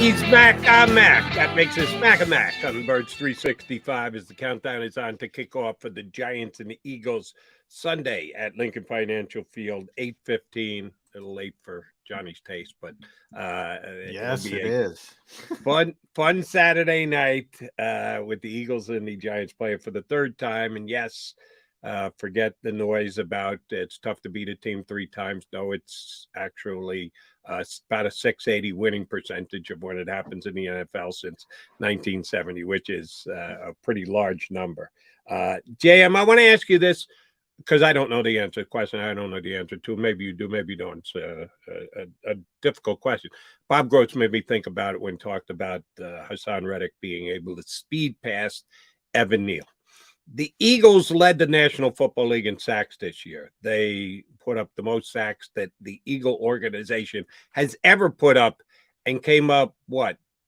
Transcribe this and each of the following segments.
He's Mac, I'm Mac. That makes us Mac and Mac on Birds 365 as the countdown is on to kick off for the Giants and the Eagles Sunday at Lincoln Financial Field, 8:15. A little late for Johnny's taste, but yes, it is. fun Saturday night with the Eagles and the Giants playing for the third time. And yes, forget the noise about it's tough to beat a team three times. No, it's actually about a 680 winning percentage of when it happens in the NFL since 1970, which is a pretty large number. JM, I want to ask you this because I don't know the answer to the question. I don't know the answer to. Maybe you do, maybe you don't. It's a difficult question. Bob Groats made me think about it when talked about Haason Reddick being able to speed past Evan Neal. The Eagles led the National Football League in sacks this year. They put up the most sacks that the Eagle organization has ever put up and came up,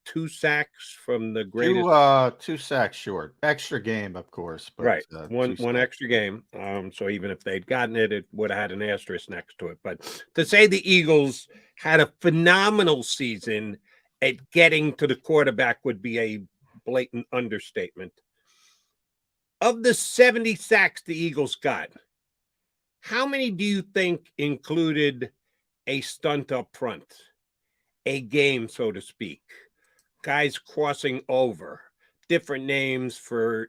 2 sacks from the greatest? 2 sacks short. Extra game, of course. But, right. One extra game. So even if they'd gotten it, it would have had an asterisk next to it. But to say the Eagles had a phenomenal season at getting to the quarterback would be a blatant understatement. Of the 70 sacks the Eagles got, how many do you think included a stunt up front, a game, so to speak, guys crossing over, different names for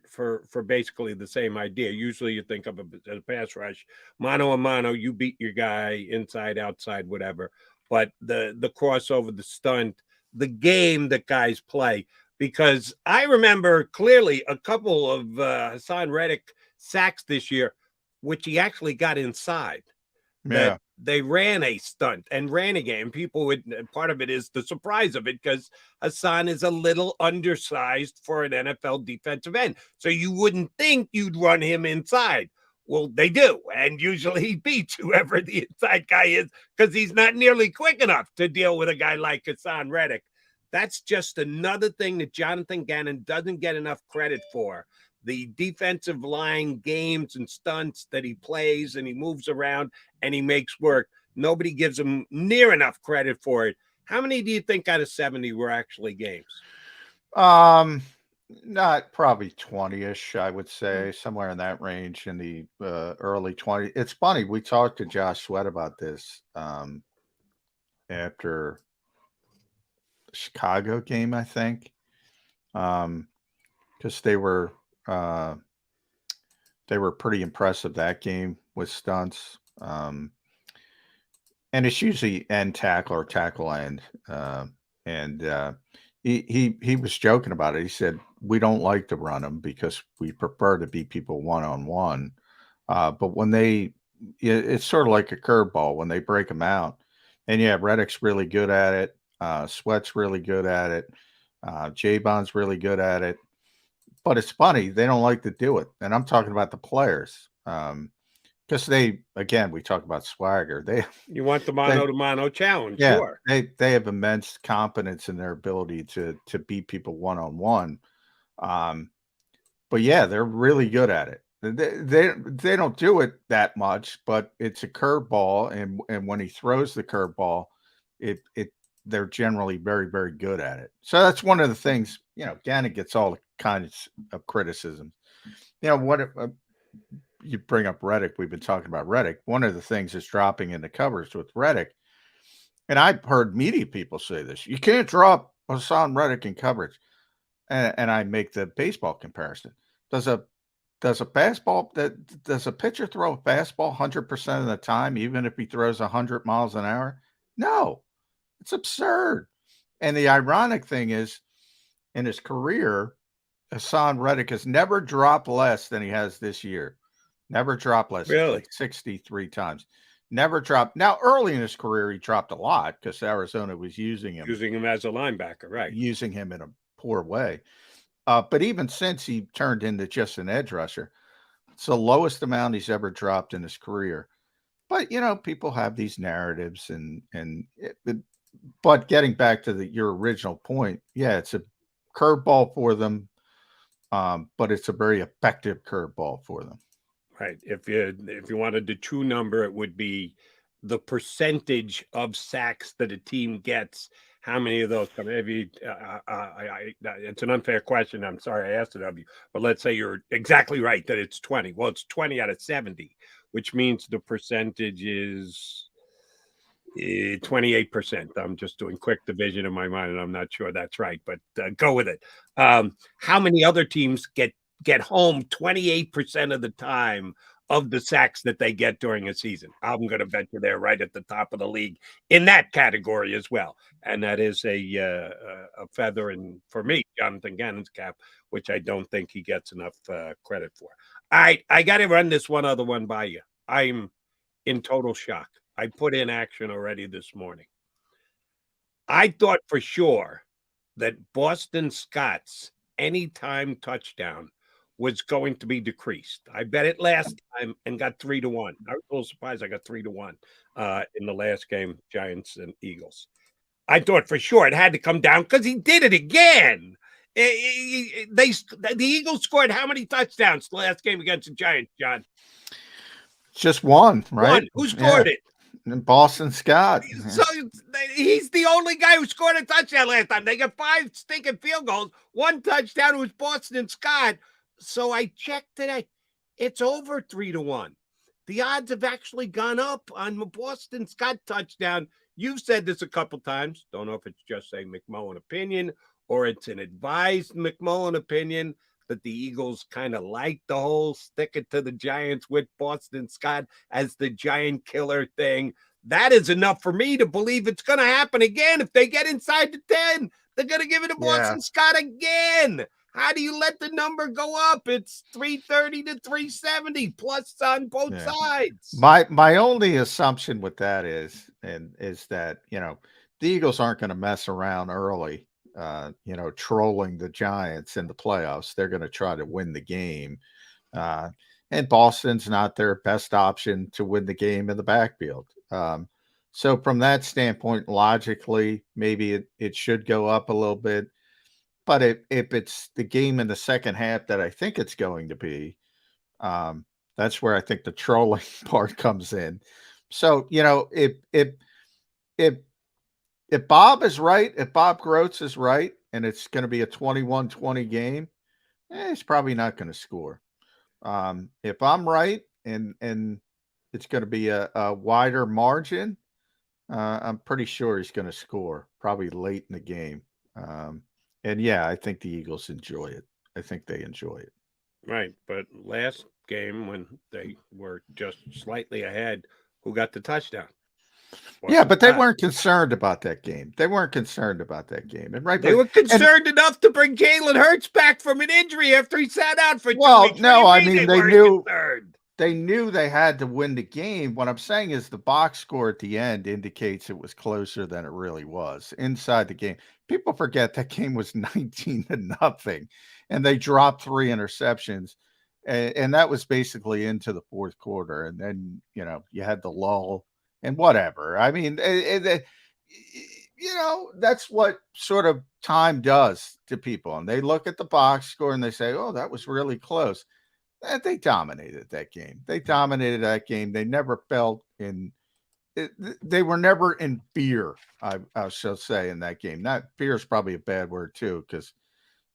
basically the same idea? Usually you think of it as a pass rush, mano a mano, you beat your guy inside, outside, whatever. But the crossover, the stunt, the game that guys play. Because I remember clearly a couple of Haason Reddick sacks this year, which he actually got inside. Yeah. They ran a stunt and ran a game. People would, part of it is the surprise of it because Haason is a little undersized for an NFL defensive end. So you wouldn't think you'd run him inside. Well, they do. And usually he beats whoever the inside guy is because he's not nearly quick enough to deal with a guy like Haason Reddick. That's just another thing that Jonathan Gannon doesn't get enough credit for. The defensive line games and stunts that he plays and he moves around and he makes work. Nobody gives him near enough credit for it. How many do you think out of 70 were actually games? Not probably 20-ish, I would say, somewhere in that range in the early 20s. It's funny. We talked to Josh Sweat about this after Chicago game, I think, because they were pretty impressive that game with stunts, and it's usually end tackle or tackle end, and he was joking about it. He said we don't like to run them because we prefer to beat people one-on-one, but when it's sort of like a curveball when they break them out, and yeah, Reddick's really good at it. Sweat's really good at it. J-Bond's really good at it. But it's funny, they don't like to do it. And I'm talking about the players. Because we talk about swagger. You want the mano-to-mano challenge, yeah, sure. They have immense confidence in their ability to beat people one-on-one. But yeah, they're really good at it. They don't do it that much, but it's a curveball, and when he throws the curveball, they're generally very, very good at it. So that's one of the things, Gannon gets all the kinds of criticism. What you bring up Reddick, we've been talking about Reddick. One of the things is dropping into coverage with Reddick. And I've heard media people say this. You can't drop Haason Reddick in coverage. And I make the baseball comparison. Does a pitcher throw a fastball 100% of the time, even if he throws 100 miles an hour? No. It's absurd. And the ironic thing is, in his career, Haason Reddick has never dropped less than he has this year. Never dropped less. Really? Like 63 times. Never dropped. Now, early in his career, he dropped a lot because Arizona was using him as a linebacker, right? Using him in a poor way. But even since he turned into just an edge rusher, it's the lowest amount he's ever dropped in his career. But, people have these narratives but getting back to your original point, yeah, it's a curveball for them, but it's a very effective curveball for them. Right. If you wanted the true number, it would be the percentage of sacks that a team gets how many of those come? Maybe it's an unfair question. I'm sorry I asked it of you, but let's say you're exactly right that it's 20. Well, it's 20 out of 70, which means the percentage is 28%. I'm just doing quick division in my mind, and I'm not sure that's right, but go with it. How many other teams get home 28% of the time of the sacks that they get during a season? I'm going to bet you they're right at the top of the league in that category as well. And that is a feather in, for me, Jonathan Gannon's cap, which I don't think he gets enough credit for. I got to run this one other one by you. I'm in total shock. I put in action already this morning. I thought for sure that Boston Scott's anytime touchdown was going to be decreased. I bet it last time and got 3-1. I was a little surprised I got 3-1 in the last game, Giants and Eagles. I thought for sure it had to come down because he did it again. The Eagles scored how many touchdowns the last game against the Giants, John? Just one, right? One. Who scored it? And Boston Scott. So he's the only guy who scored a touchdown last time. They got 5 stinking field goals. One touchdown was Boston Scott. So I checked today. It's over 3-1. The odds have actually gone up on the Boston Scott touchdown. You've said this a couple times. Don't know if it's just a McMullen opinion or it's an advised McMullen opinion that the Eagles kind of like the whole stick it to the Giants with Boston Scott as the giant killer thing. That is enough for me to believe it's going to happen again. If they get inside the 10, they're going to give it to Boston Scott again. How do you let the number go up? It's 330 to 370 plus on both sides. My only assumption with that is that, the Eagles aren't going to mess around early, trolling the Giants in the playoffs. They're going to try to win the game. And Boston's not their best option to win the game in the backfield. So from that standpoint, logically, maybe it should go up a little bit. But if it's the game in the second half that I think it's going to be, that's where I think the trolling part comes in. So, if Bob is right, if Bob Groats is right, and it's going to be a 21-20 game, he's probably not going to score. If I'm right and it's going to be a wider margin, I'm pretty sure he's going to score probably late in the game. And I think the Eagles enjoy it. I think they enjoy it. Right. But last game when they were just slightly ahead, who got the touchdown? But they weren't concerned about that game. They weren't concerned about that game. And they were concerned enough to bring Jalen Hurts back from an injury after he sat out for 2 weeks. No, I mean, they knew they had to win the game. What I'm saying is the box score at the end indicates it was closer than it really was inside the game. People forget that game was 19-0 and they dropped 3 interceptions. And that was basically into the fourth quarter. And then, you had the lull and whatever. I mean, that's what sort of time does to people. And they look at the box score and they say, oh, that was really close. They dominated that game. They never felt they were never in fear, I shall say, in that game. Not fear is probably a bad word too, because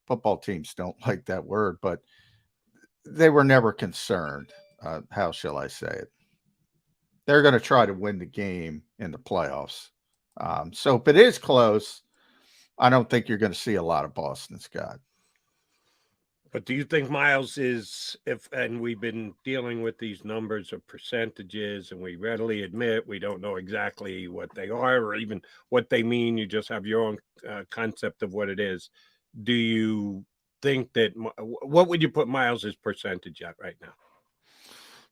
football teams don't like that word, but they were never concerned. How shall I say it? They're going to try to win the game in the playoffs. So if it is close, I don't think you're going to see a lot of Boston Scott. But do you think Miles is, and we've been dealing with these numbers of percentages, and we readily admit we don't know exactly what they are or even what they mean. You just have your own concept of what it is. Do you think that, what would you put Miles's percentage at right now?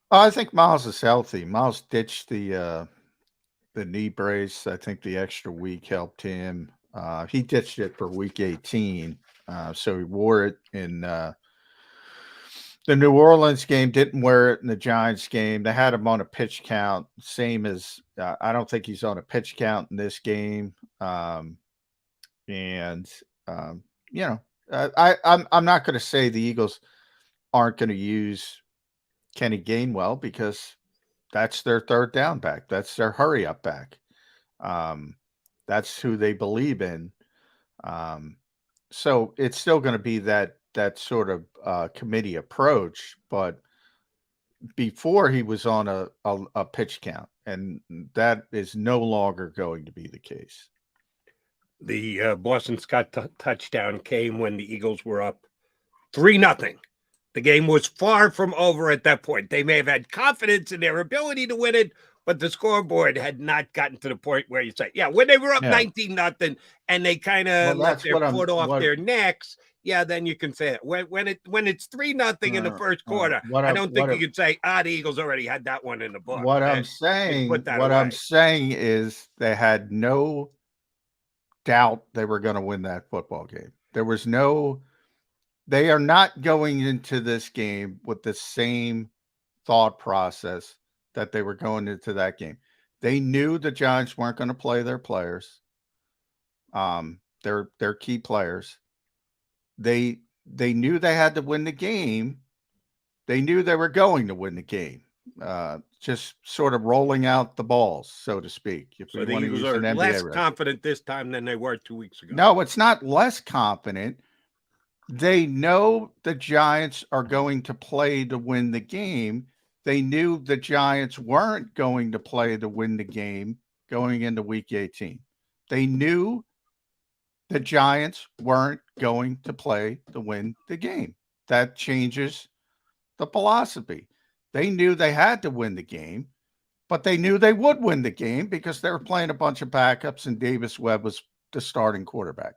I think Miles is healthy. Miles ditched the knee brace. I think the extra week helped him. He ditched it for week 18. So he wore it in the New Orleans game, didn't wear it in the Giants game. They had him on a pitch count, same as I don't think he's on a pitch count in this game. I'm not going to say the Eagles aren't going to use Kenny Gainwell because that's their third down back. That's their hurry up back. That's who they believe in. So it's still going to be that sort of committee approach, but before he was on a pitch count, and that is no longer going to be the case. The Boston Scott touchdown came when the Eagles were up 3-0. The game was far from over at that point. They may have had confidence in their ability to win it, but the scoreboard had not gotten to the point where you say, yeah, when they were up 19-0 and they kind of let their foot off their necks, yeah, then you can say it. When it's 3-0 in the first quarter, I don't think you could say, the Eagles already had that one in the book. What I'm saying is they had no doubt they were going to win that football game. They are not going into this game with the same thought process that they were going into that game. They knew the Giants weren't going to play their players, their key players. They knew they had to win the game. They knew they were going to win the game. Just sort of rolling out the balls, so to speak. If so the Eagles are less confident this time than they were 2 weeks ago. No, it's not less confident. They know the Giants are going to play to win the game. They knew the Giants weren't going to play to win the game going into Week 18. They knew the Giants weren't going to play to win the game. That changes the philosophy. They knew they had to win the game, but they knew they would win the game because they were playing a bunch of backups and Davis Webb was the starting quarterback.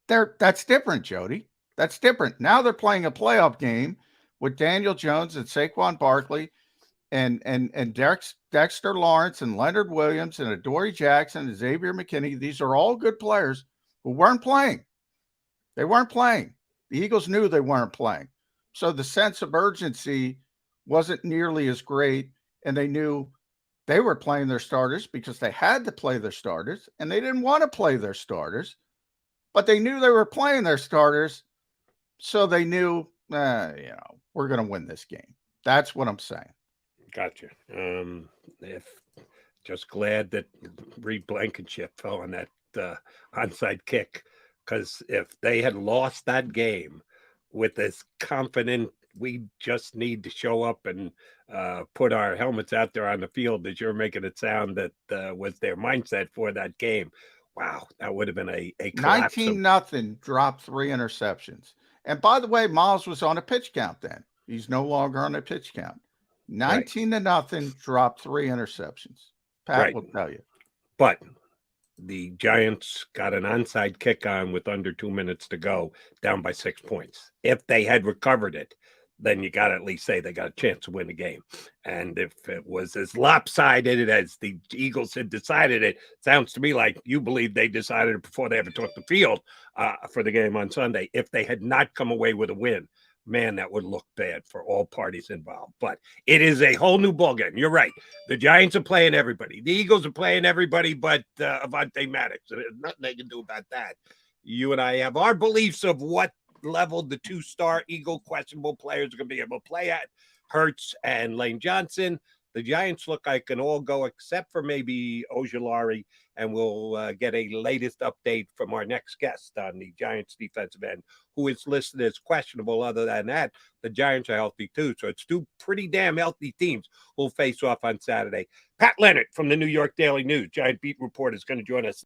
That's different, Jody. That's different. Now they're playing a playoff game with Daniel Jones and Saquon Barkley and Dexter Lawrence and Leonard Williams and Adoree Jackson and Xavier McKinney. These are all good players who weren't playing. They weren't playing. The Eagles knew they weren't playing. So the sense of urgency wasn't nearly as great, and they knew they were playing their starters because they had to play their starters, and they didn't want to play their starters, but they knew they were playing their starters, so they knew, we're going to win this game. That's what I'm saying. Gotcha. Just glad that Reed Blankenship fell on that onside kick, because if they had lost that game with this confident, we just need to show up and put our helmets out there on the field, as you're making it sound, that was their mindset for that game. Wow, that would have been a 19-0, dropped 3 interceptions. And by the way, Miles was on a pitch count then. He's no longer on a pitch count. 19-0, dropped 3 interceptions. Pat will tell you. But the Giants got an onside kick on with under 2 minutes to go, down by 6 points. If they had recovered it, then you got to at least say they got a chance to win the game. And if it was as lopsided as the Eagles had decided it, sounds to me like you believe they decided it before they ever took the field for the game on Sunday. If they had not come away with a win, man, that would look bad for all parties involved. But it is a whole new ballgame. You're right. The Giants are playing everybody. The Eagles are playing everybody but Avonte Maddox. There's nothing they can do about that. You and I have our beliefs of what level the 2-star Eagle questionable players are going to be able to play at. Hurts and Lane Johnson. The Giants look like an all-go except for maybe Ojulari, and we'll get a latest update from our next guest on the Giants defensive end, who is listed as questionable. Other than that, the Giants are healthy too. So it's 2 pretty damn healthy teams who'll face off on Saturday. Pat Leonard from the New York Daily News, Giant beat reporter, is going to join us